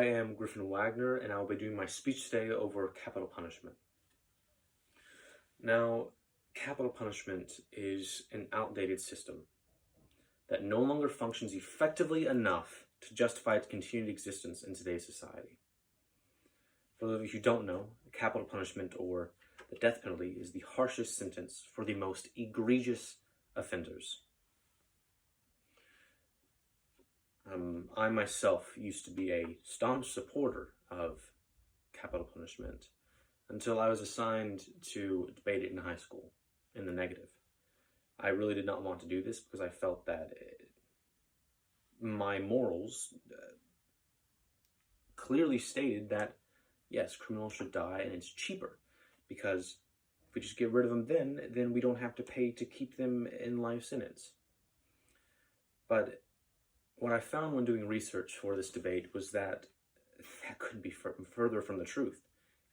I am Griffin Wagner, and I will be doing my speech today over capital punishment. Now, capital punishment is an outdated system that no longer functions effectively enough to justify its continued existence in today's society. For those of you who don't know, capital punishment, or the death penalty, is the harshest sentence for the most egregious offenders. I myself used to be a staunch supporter of capital punishment until I was assigned to debate it in high school in the negative. I really did not want to do this because I felt that my morals clearly stated that, yes, criminals should die and it's cheaper, because if we just get rid of them then we don't have to pay to keep them in life sentence. But what I found when doing research for this debate was that couldn't be further from the truth.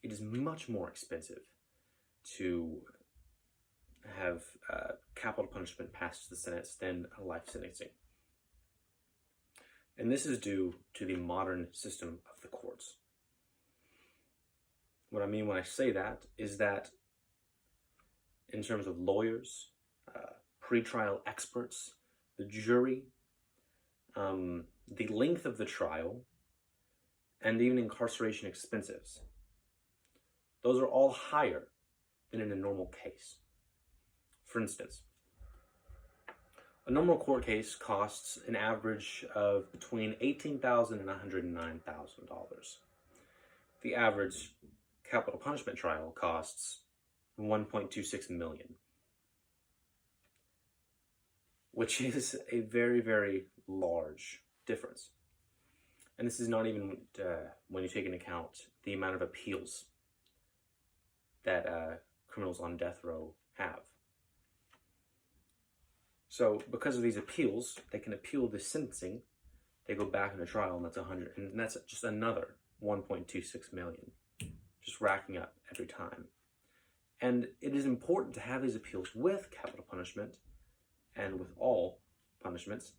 It is much more expensive to have capital punishment passed to the Senate than a life sentencing. And this is due to the modern system of the courts. What I mean when I say that is that in terms of lawyers, pretrial experts, the jury, the length of the trial, and even incarceration expenses, those are all higher than in a normal case. For instance, a normal court case costs an average of between $18,000 and $109,000. The average capital punishment trial costs $1.26 million, which is a very, very large difference. And this is not even when you take into account the amount of appeals that criminals on death row have. So because of these appeals, they can appeal the sentencing, they go back into trial, and that's just another 1.26 million, just racking up every time. And it is important to have these appeals with capital punishment and with all punishments,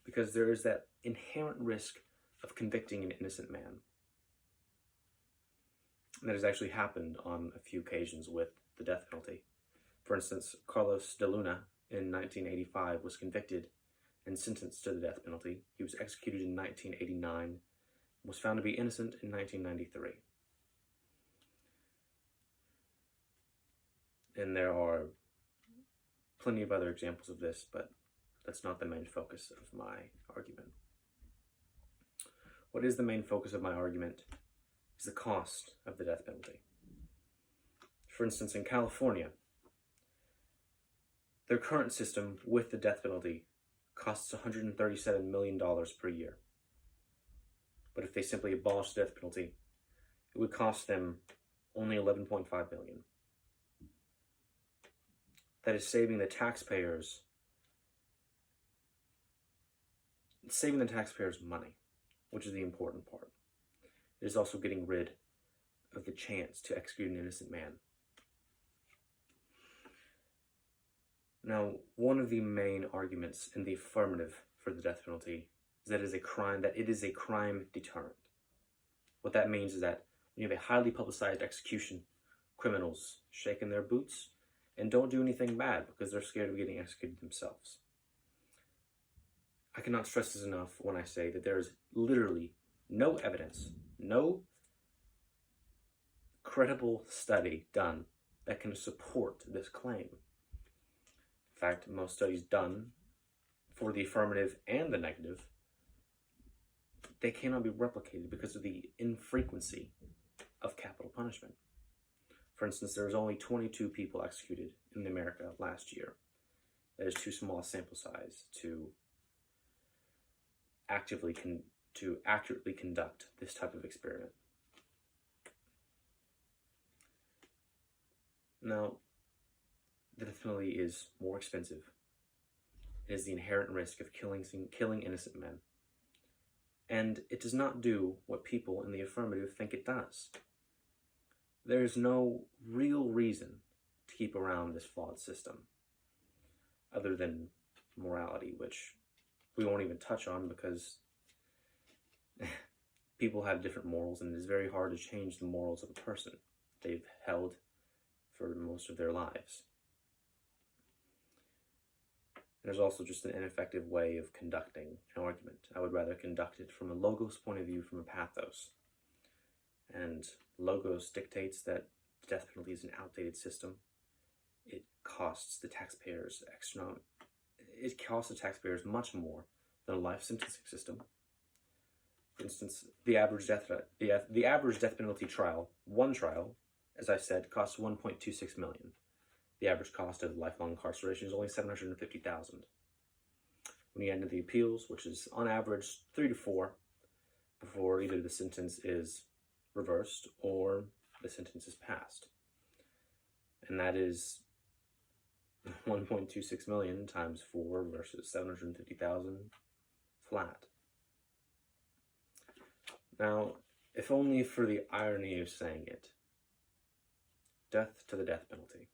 because there is that inherent risk of convicting an innocent man. And that has actually happened on a few occasions with the death penalty. For instance, Carlos de Luna in 1985 was convicted and sentenced to the death penalty. He was executed in 1989 and was found to be innocent in 1993. And there are plenty of other examples of this, but that's not the main focus of my argument. What is the main focus of my argument is the cost of the death penalty. For instance, in California, their current system with the death penalty costs $137 million per year. But if they simply abolish the death penalty, it would cost them only $11.5 million. That is saving the taxpayers money, which is the important part. It is also getting rid of the chance to execute an innocent man. Now, one of the main arguments in the affirmative for the death penalty is that it is a crime deterrent. What that means is that when you have a highly publicized execution, criminals shake in their boots and don't do anything bad because they're scared of getting executed themselves. I cannot stress this enough when I say that there is literally no evidence, no credible study done that can support this claim. In fact, most studies done for the affirmative and the negative, they cannot be replicated because of the infrequency of capital punishment. For instance, there was only 22 people executed in America last year. That is too small a sample size to accurately conduct this type of experiment. Now, the death penalty is more expensive. It is the inherent risk of killing innocent men. And it does not do what people in the affirmative think it does. There is no real reason to keep around this flawed system, other than morality, which we won't even touch on because people have different morals, and it is very hard to change the morals of a person they've held for most of their lives. There's also just an ineffective way of conducting an argument. I would rather conduct it from a logos point of view, from a pathos. And logos dictates that the death penalty is an outdated system. It costs the taxpayers much more than a life sentencing system. For instance, the average death penalty trial, one trial, as I said, costs $1.26 million. The average cost of lifelong incarceration is only $750,000. When you get into the appeals, which is on average 3 to 4, before either the sentence is reversed or the sentence is passed. And that is 1.26 million times 4 versus 750,000 flat. Now, if only for the irony of saying it, death to the death penalty.